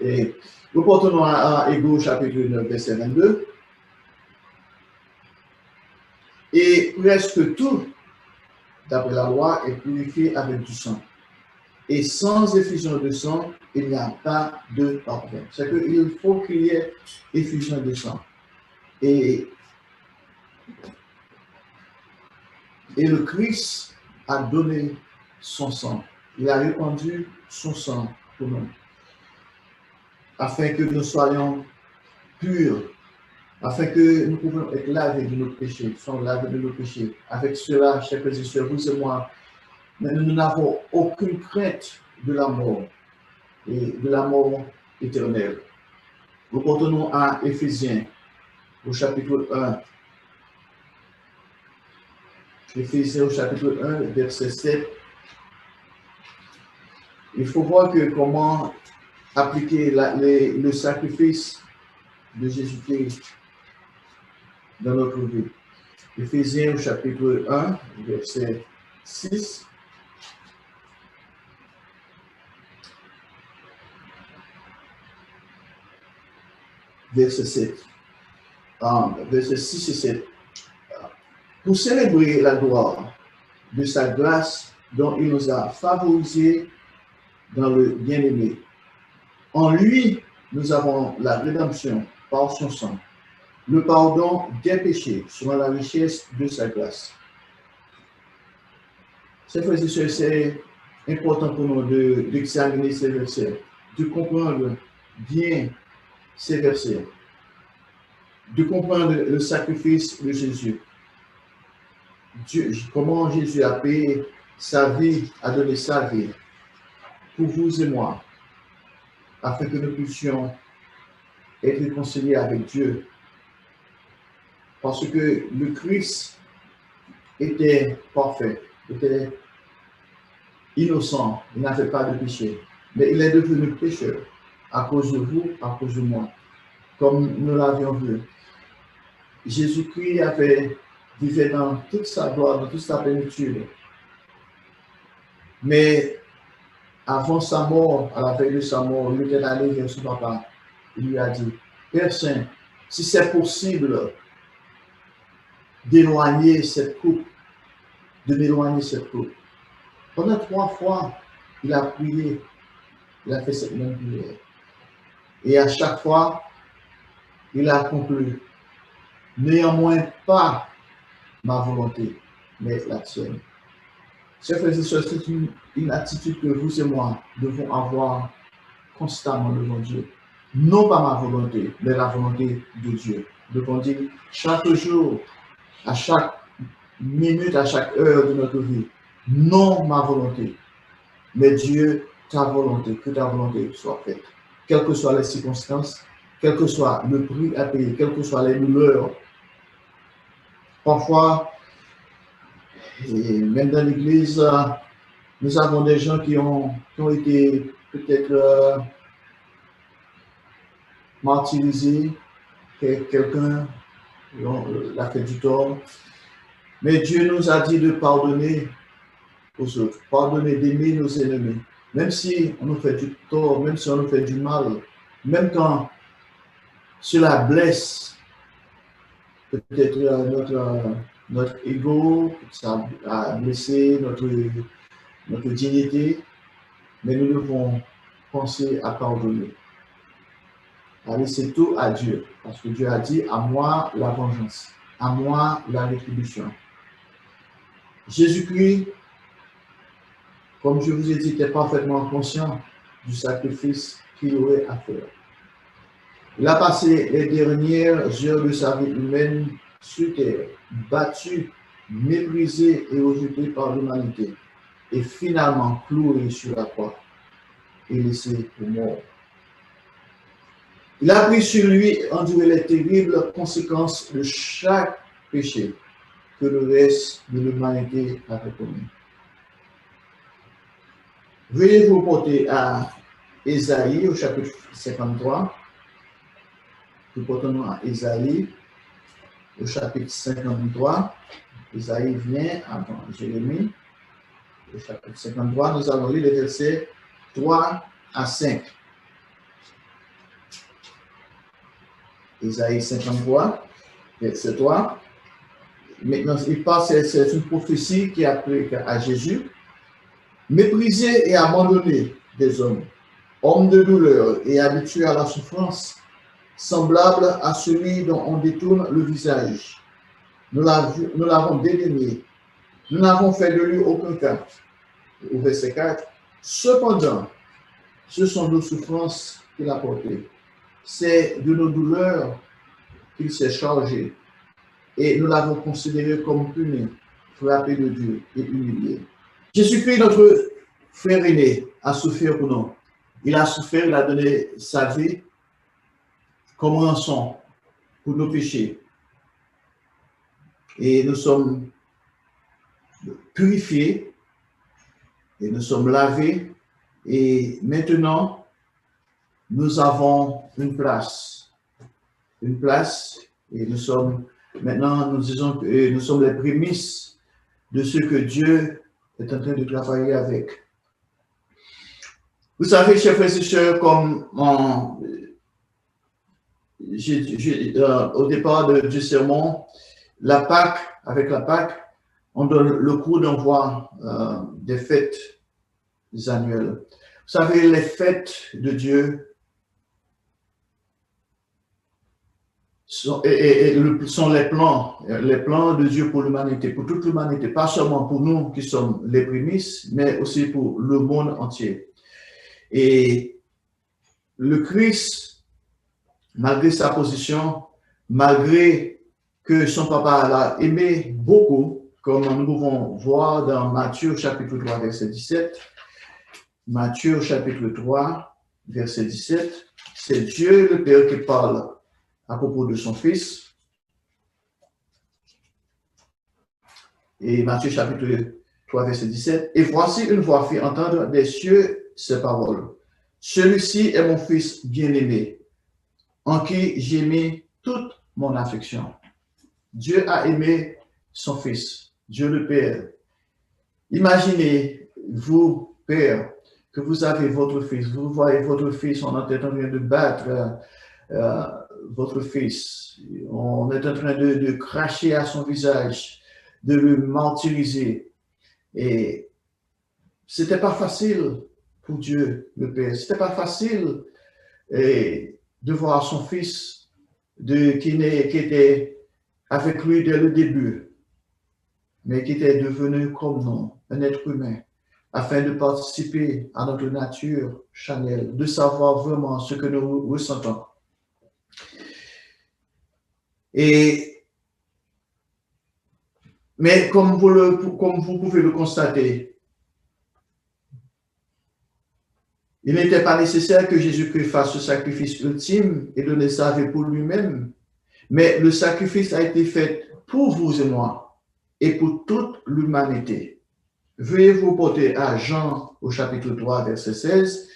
Et nous portons à Hébreux chapitre 9, verset 22. Et presque tout, d'après la loi, est purifié avec du sang. Et sans effusion de sang, il n'y a pas de pardon. C'est qu'il faut qu'il y ait effusion de sang. Et le Christ a donné son sang. Il a répandu son sang pour nous. Afin que nous soyons purs. Afin que nous pouvons être lavés de nos péchés. Sont lavés de nos péchés. Avec cela, chers frères et sœurs, vous et moi, nous n'avons aucune crainte de la mort. Et de la mort éternelle. Nous continuons à Éphésiens, au chapitre 1. Éphésiens au chapitre 1, verset 7. Il faut voir que comment appliquer le sacrifice de Jésus-Christ dans notre vie. Éphésiens chapitre 1, verset 6. Verset 7. Verset 6 et 7. Pour célébrer la gloire de sa grâce dont il nous a favorisés dans le bien-aimé. En lui, nous avons la rédemption par son sang, le pardon des péchés selon la richesse de sa grâce. Chers frères et sœurs, c'est important pour nous d'examiner ces versets, de comprendre bien ces versets, de comprendre le sacrifice de Jésus. Dieu, comment Jésus a payé sa vie, a donné sa vie pour vous et moi, afin que nous puissions être réconciliés avec Dieu. Parce que le Christ était parfait, était innocent, il n'avait pas de péché. Mais il est devenu pécheur à cause de vous, à cause de moi, comme nous l'avions vu. Jésus-Christ vivait dans toute sa gloire, dans toute sa plénitude. Mais avant sa mort, à la veille de sa mort, il était allé vers son papa. Il lui a dit, Père Saint, si c'est possible d'éloigner cette coupe, de m'éloigner cette coupe. Pendant 3 fois, il a prié, il a fait cette même prière. Et à chaque fois, il a conclu, néanmoins pas ma volonté, mais la tienne. Chers frères et sœurs, c'est une attitude que vous et moi devons avoir constamment devant Dieu. Non pas ma volonté, mais la volonté de Dieu. Devons dire chaque jour, à chaque minute, à chaque heure de notre vie, non ma volonté, mais Dieu, ta volonté, que ta volonté soit faite. Quelles que soient les circonstances, quel que soit le prix à payer, quelles que soient les douleurs. Parfois, et même dans l'église, nous avons des gens qui ont été peut-être martyrisés, quelqu'un l'a fait du tort. Mais Dieu nous a dit de pardonner aux autres, pardonner, d'aimer nos ennemis. Même si on nous fait du tort, même si on nous fait du mal, même quand cela blesse peut-être notre ego, ça a blessé notre dignité, mais nous devons penser à pardonner, à laisser tout à Dieu, parce que Dieu a dit, à moi la vengeance, à moi la rétribution. Jésus-Christ, comme je vous ai dit, était parfaitement conscient du sacrifice qu'il aurait à faire. Il a passé les dernières heures de sa vie humaine sur terre, battu, méprisé et rejeté par l'humanité, et finalement cloué sur la croix et laissé pour mort. Il a pris sur lui et enduré les terribles conséquences de chaque péché que le reste de l'humanité avait commis. Veuillez vous porter à Ésaïe au chapitre 53. Nous portons à Ésaïe au chapitre 53. Ésaïe vient avant Jérémie. Au chapitre 53, nous allons lire les versets 3 à 5. Ésaïe 53, verset 3. Maintenant, il passe, c'est une prophétie qui applique à Jésus. Méprisé et abandonné des hommes, homme de douleur et habitué à la souffrance, semblable à celui dont on détourne le visage. Nous l'avons dédaigné, nous n'avons fait de lui aucun cas. Au verset 4, cependant, ce sont nos souffrances qu'il a portées. C'est de nos douleurs qu'il s'est chargé. Et nous l'avons considéré comme puni, frappé de Dieu et humilié. Jésus-Christ, notre frère aîné, a souffert pour nous. Il a souffert, il a donné sa vie comme rançon pour nos péchés. Et nous sommes purifiés, et nous sommes lavés, et maintenant, nous avons une place. Une place, et nous sommes, maintenant, nous disons que nous sommes les prémices de ce que Dieu est en train de travailler avec. Vous savez, chers frères et sœurs, comme au départ du sermon, avec la Pâque, on donne le coup d'envoi des fêtes annuelles. Vous savez, les fêtes de Dieu sont les plans de Dieu pour l'humanité, pour toute l'humanité, pas seulement pour nous qui sommes les prémices, mais aussi pour le monde entier. Et le Christ, malgré sa position, malgré que son papa l'a aimé beaucoup, comme nous pouvons voir dans Matthieu chapitre 3, verset 17, Matthieu chapitre 3, verset 17, c'est Dieu le Père qui parle à propos de son Fils. Et Matthieu chapitre 3, verset 17, « Et voici une voix fit entendre des cieux ces paroles. Celui-ci est mon Fils bien-aimé, en qui j'ai mis toute mon affection. » Dieu a aimé son Fils, Dieu le Père. Imaginez, vous, Père, que vous avez votre Fils, vous voyez votre Fils, on est en train de battre votre Fils, on est en train de cracher à son visage, de le martyriser. Et c'était pas facile pour Dieu, le Père. C'était pas facile de voir son Fils qui était avec lui dès le début, mais qui était devenu comme nous, un être humain, afin de participer à notre nature charnelle, de savoir vraiment ce que nous ressentons. Mais comme vous pouvez le constater, il n'était pas nécessaire que Jésus-Christ fasse ce sacrifice ultime et donne sa vie pour lui-même, mais le sacrifice a été fait pour vous et moi et pour toute l'humanité. Veuillez vous porter à Jean au chapitre 3, verset 16,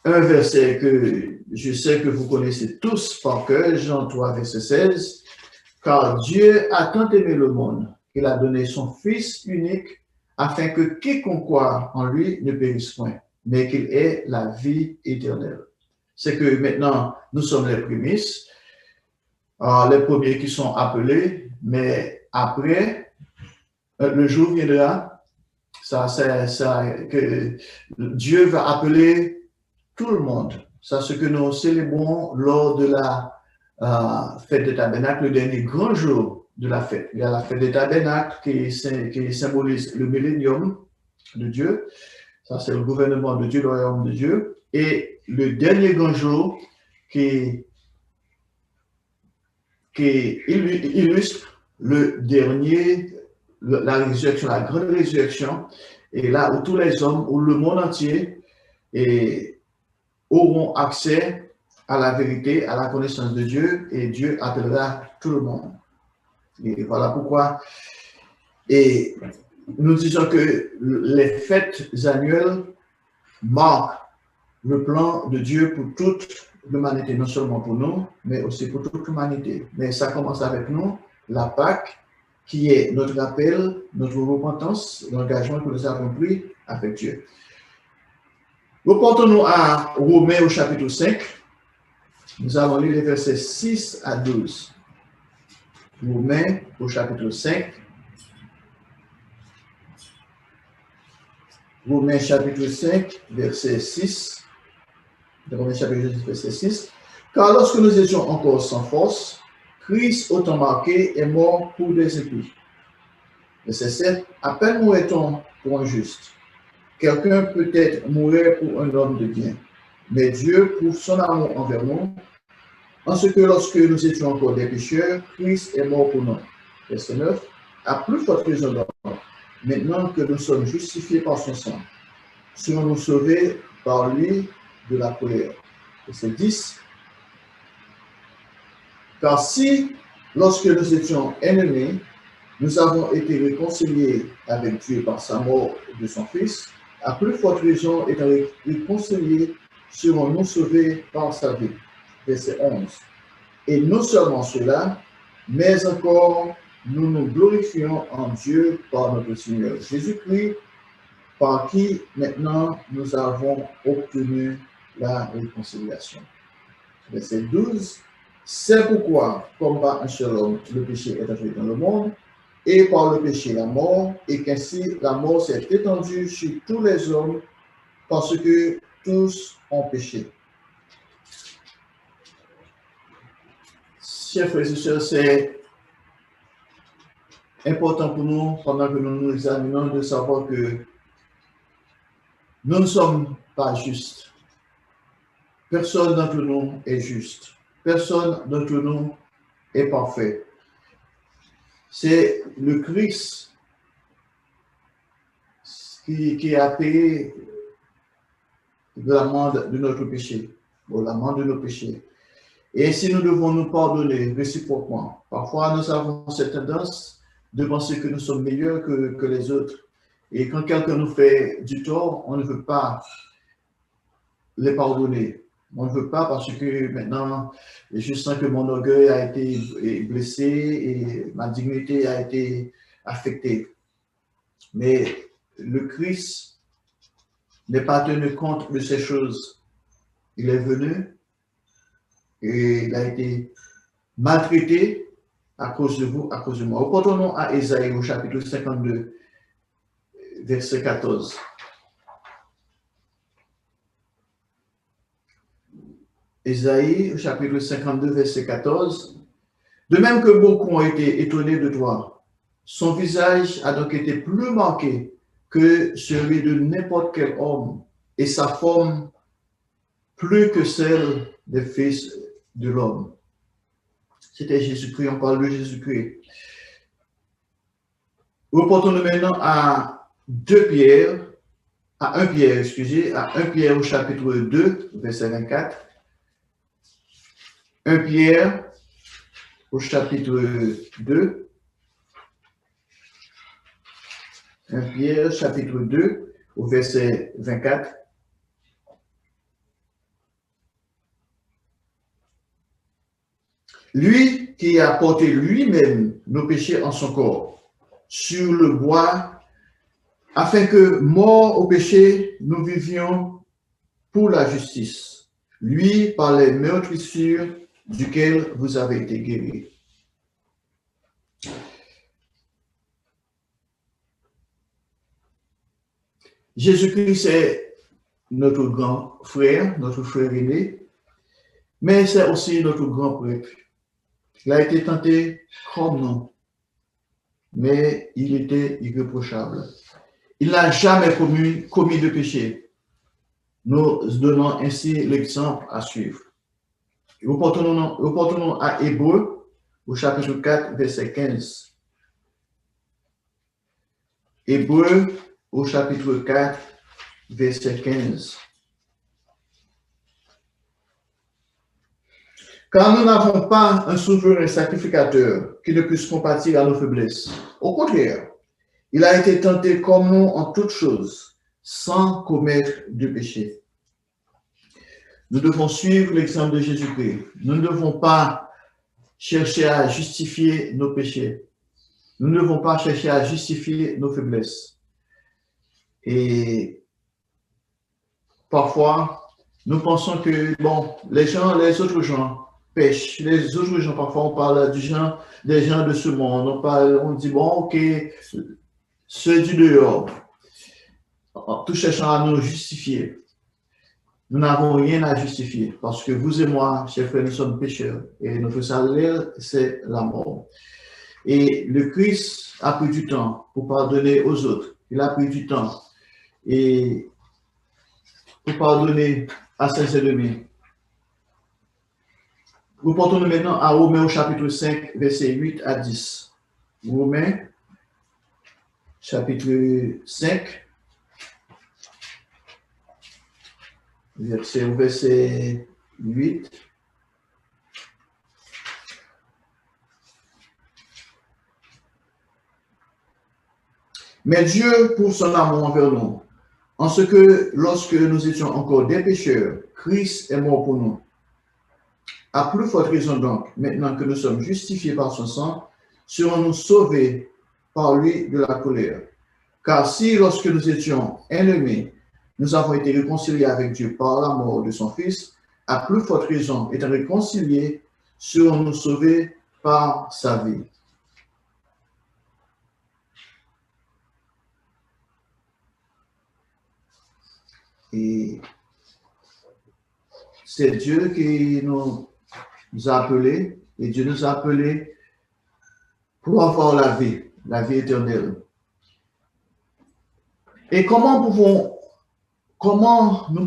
un verset que je sais que vous connaissez tous par cœur, Jean 3, verset 16, « Car Dieu a tant aimé le monde qu'il a donné son Fils unique afin que quiconque croit en lui ne périsse point, mais qu'il ait la vie éternelle. » C'est que maintenant, nous sommes les prémices, les premiers qui sont appelés, mais après, le jour viendra, que Dieu va appeler tout le monde. C'est ce que nous célébrons lors de la fête des tabernacles, le dernier grand jour de la fête. Il y a la fête des tabernacles qui symbolise le millénium de Dieu. Ça, c'est le gouvernement de Dieu, le royaume de Dieu. Et le dernier grand jour qui illustre la résurrection, la grande résurrection, et là où tous les hommes, où le monde entier auront accès à la vérité, à la connaissance de Dieu, et Dieu appellera tout le monde. Et voilà pourquoi, et nous disons que les fêtes annuelles marquent le plan de Dieu pour toute l'humanité, non seulement pour nous, mais aussi pour toute l'humanité. Mais ça commence avec nous, la Pâque, qui est notre appel, notre repentance, l'engagement que nous avons pris avec Dieu. Reportons-nous à Romains au chapitre 5. Nous allons lire les versets 6 à 12. Romains au chapitre 5. Romains chapitre 5, verset 6. Romains chapitre 5, verset 6. Car lorsque nous étions encore sans force, Christ, autant marqué, est mort pour des impies. Verset 7. À peine mourrait-on pour un juste. Quelqu'un peut-être mourir pour un homme de bien. Mais Dieu prouve son amour envers nous, en ce que lorsque nous étions encore des pécheurs, Christ est mort pour nous. Verset 9. À plus forte raison d'or, maintenant que nous sommes justifiés par son sang, serons-nous sauvés par lui de la colère. Verset 10. Car si, lorsque nous étions ennemis, nous avons été réconciliés avec Dieu par sa mort de son Fils, à plus forte raison étant réconciliés serons-nous sauvés par sa vie. Verset 11. Et non seulement cela, mais encore nous nous glorifions en Dieu par notre Seigneur Jésus-Christ, par qui maintenant nous avons obtenu la réconciliation. Verset 12. C'est pourquoi, comme par un seul homme, le péché est entré dans le monde, et par le péché la mort, et qu'ainsi la mort s'est étendue sur tous les hommes, parce que tous ont péché. Chers frères et sœurs, c'est important pour nous, pendant que nous nous examinons, de savoir que nous ne sommes pas justes. Personne d'entre nous est juste. Personne d'entre nous est parfait. C'est le Christ qui a payé l'amende de notre péché, ou l'amende de nos péchés. Et ainsi, nous devons nous pardonner réciproquement. Parfois, nous avons cette tendance de penser que nous sommes meilleurs que les autres. Et quand quelqu'un nous fait du tort, on ne veut pas les pardonner. On ne veut pas parce que maintenant, je sens que mon orgueil a été blessé et ma dignité a été affectée. Mais le Christ n'est pas tenu compte de ces choses. Il est venu et il a été maltraité à cause de vous, à cause de moi. Reportons-nous à Ésaïe au chapitre 52, verset 14. Ésaïe, chapitre 52, verset 14. De même que beaucoup ont été étonnés de toi, son visage a donc été plus marqué que celui de n'importe quel homme, et sa forme plus que celle des fils de l'homme. C'était Jésus-Christ, on parle de Jésus-Christ. Reportons-nous maintenant à 1 Pierre au chapitre 2, verset 24. 1 Pierre au chapitre 2. 1 Pierre chapitre 2 au verset 24. Lui qui a porté lui-même nos péchés en son corps sur le bois, afin que, morts au péché, nous vivions pour la justice. Lui, par les meurtrissures duquel vous avez été guéris. Jésus-Christ est notre grand frère, notre frère aîné, mais c'est aussi notre grand prêtre. Il a été tenté comme nous, mais il était irréprochable. Il n'a jamais commis de péché. Nous donnons ainsi l'exemple à suivre. Reportons-nous à Hébreux, au chapitre 4, verset 15. Hébreux, au chapitre 4, verset 15. Car nous n'avons pas un souverain sacrificateur qui ne puisse compatir à nos faiblesses. Au contraire, il a été tenté comme nous en toutes choses, sans commettre de péché. Nous devons suivre l'exemple de Jésus-Christ. Nous ne devons pas chercher à justifier nos péchés. Nous ne devons pas chercher à justifier nos faiblesses. Et parfois, nous pensons que, bon, les autres gens pêchent. Les autres gens, parfois, on parle des gens de ce monde. On dit, bon, ok, ceux du dehors, tout cherchant à nous justifier. Nous n'avons rien à justifier parce que vous et moi, chers frères, nous sommes pécheurs et notre salaire, c'est la mort. Et le Christ a pris du temps pour pardonner aux autres. Il a pris du temps et pour pardonner à ses ennemis. Reportons-nous maintenant à Romains au chapitre 5, versets 8 à 10. Romains, chapitre 5, verset 8. Mais Dieu, pour son amour envers nous, en ce que, lorsque nous étions encore des pécheurs, Christ est mort pour nous. À plus forte raison donc, maintenant que nous sommes justifiés par son sang, serons-nous sauvés par lui de la colère. Car si, lorsque nous étions ennemis, nous avons été réconciliés avec Dieu par la mort de son Fils, à plus forte raison, étant réconciliés, serons-nous sauvés par sa vie. Et c'est Dieu qui nous a appelés, et Dieu nous a appelés pour avoir la vie éternelle. Et comment nous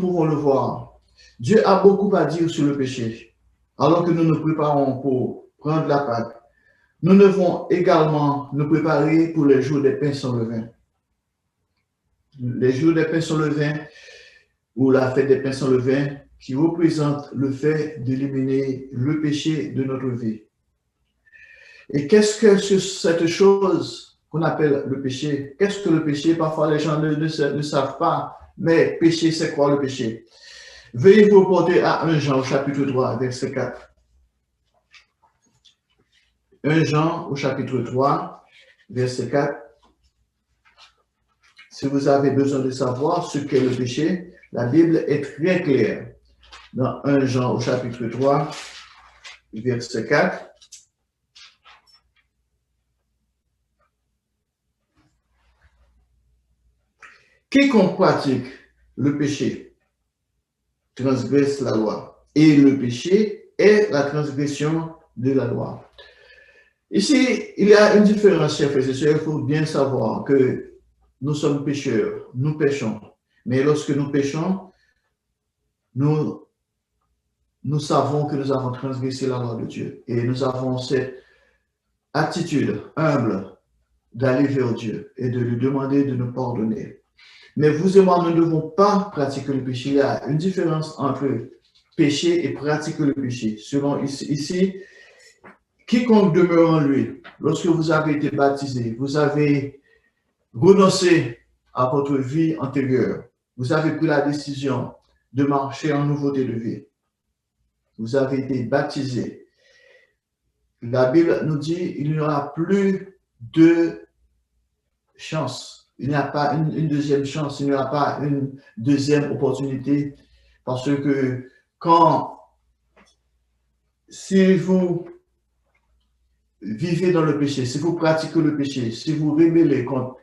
pouvons le voir? Dieu a beaucoup à dire sur le péché. Alors que nous nous préparons pour prendre la Pâque, nous devons également nous préparer pour les jours des pains sans levain. Les jours des pains sans levain, ou la fête des pains sans levain, qui représente le fait d'éliminer le péché de notre vie. Et qu'est-ce que cette chose qu'on appelle le péché? Qu'est-ce que le péché? Parfois, les gens ne savent pas, mais péché, c'est quoi le péché? Veuillez vous porter à 1 Jean au chapitre 3, verset 4. 1 Jean au chapitre 3, verset 4. Si vous avez besoin de savoir ce qu'est le péché, la Bible est très claire. Dans 1 Jean au chapitre 3, verset 4. Quiconque pratique le péché transgresse la loi, et le péché est la transgression de la loi. Ici, il y a une différence, chers frères et sœurs. Il faut bien savoir que nous sommes pécheurs, nous péchons. Mais lorsque nous péchons, nous savons que nous avons transgressé la loi de Dieu. Et nous avons cette attitude humble d'aller vers Dieu et de lui demander de nous pardonner. Mais vous et moi, nous ne devons pas pratiquer le péché. Il y a une différence entre péché et pratiquer le péché. Selon ici, quiconque demeure en lui, lorsque vous avez été baptisé, vous avez renoncé à votre vie antérieure, vous avez pris la décision de marcher en nouveauté de vie. Vous avez été baptisé. La Bible nous dit qu'il n'y aura plus de chance. Il n'y a pas une deuxième chance, il n'y aura pas une deuxième opportunité. Parce que si vous vivez dans le péché, si vous pratiquez le péché, si vous rébellez contre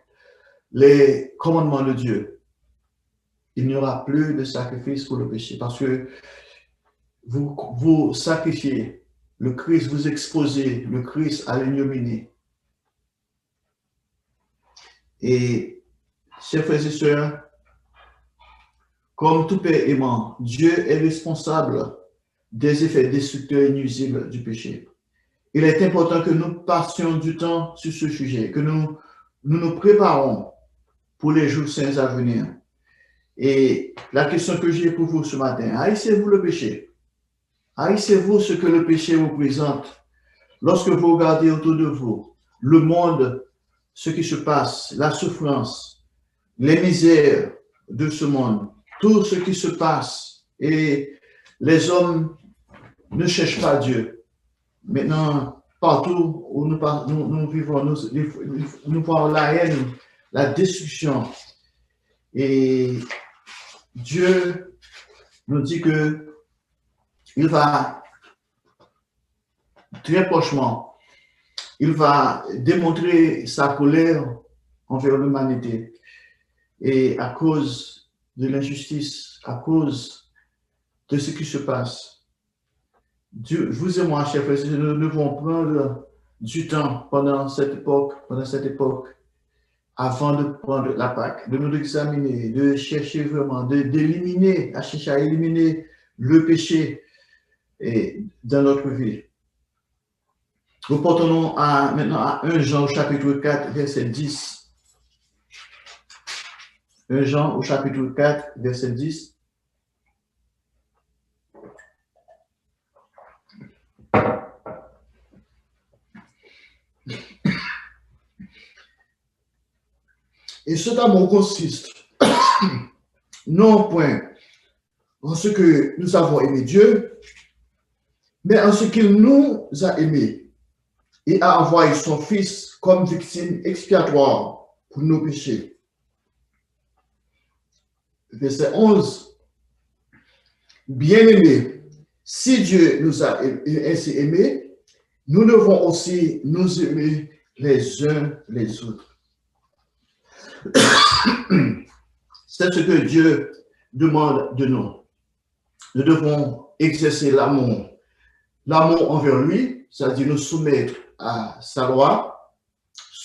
les commandements de Dieu, il n'y aura plus de sacrifice pour le péché. Parce que vous sacrifiez le Christ, vous exposez le Christ à l'ignominie. Et, chers frères et sœurs, comme tout père aimant, Dieu est responsable des effets destructeurs et nuisibles du péché. Il est important que nous passions du temps sur ce sujet, que nous préparons pour les jours saints à venir. Et la question que j'ai pour vous ce matin, haïssez-vous le péché? Haïssez-vous ce que le péché représente? Lorsque vous regardez autour de vous, le monde, ce qui se passe, la souffrance, les misères de ce monde, tout ce qui se passe, et les hommes ne cherchent pas Dieu. Maintenant, partout où nous vivons, nous voyons la haine, la destruction. Et Dieu nous dit que il va très prochainement, il va démontrer sa colère envers l'humanité. Et à cause de l'injustice, à cause de ce qui se passe, Dieu, vous et moi, chers frères, nous devons prendre du temps pendant cette époque, avant de prendre la Pâque, de nous examiner, de chercher vraiment, d'éliminer, à chercher à éliminer le péché dans notre vie. Reportons-nous maintenant à 1 Jean au chapitre 4, verset 10. 1 Jean au chapitre 4, verset 10. Et cet amour consiste non point en ce que nous avons aimé Dieu, mais en ce qu'il nous a aimés et a envoyé son Fils comme victime expiatoire pour nos péchés. Verset 11. Bien-aimés, si Dieu nous a ainsi aimés, nous devons aussi nous aimer les uns les autres. C'est ce que Dieu demande de nous. Nous devons exercer l'amour. L'amour envers lui, c'est-à-dire nous soumettre à sa loi,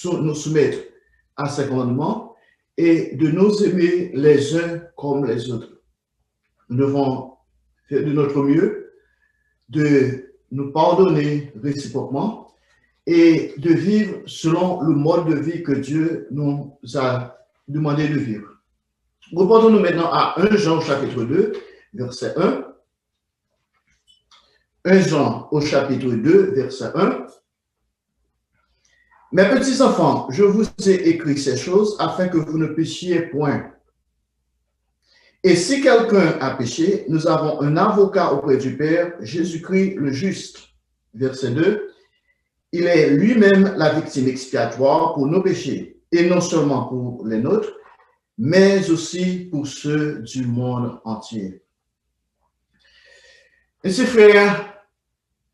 nous soumettre à ses commandements et de nous aimer les uns comme les autres. Nous devons faire de notre mieux, de nous pardonner réciproquement et de vivre selon le mode de vie que Dieu nous a demandé de vivre. Reportons-nous maintenant à 1 Jean chapitre 2, verset 1. 1 Jean au chapitre 2, verset 1. Mes petits enfants, je vous ai écrit ces choses afin que vous ne péchiez point. Et si quelqu'un a péché, nous avons un avocat auprès du Père, Jésus-Christ le juste. Verset 2. Il est lui-même la victime expiatoire pour nos péchés, et non seulement pour les nôtres, mais aussi pour ceux du monde entier. Ainsi,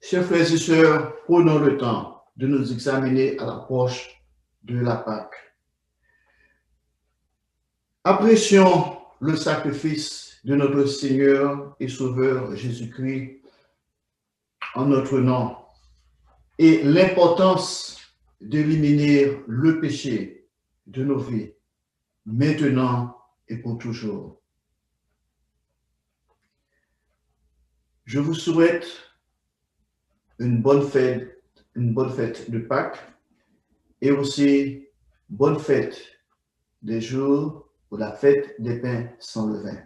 chers frères et sœurs, prenons le temps de nous examiner à l'approche de la Pâque. Apprécions le sacrifice de notre Seigneur et Sauveur Jésus-Christ en notre nom et l'importance d'éliminer le péché de nos vies, maintenant et pour toujours. Je vous souhaite une bonne fête de Pâques et aussi bonne fête des jours pour la fête des pains sans levain.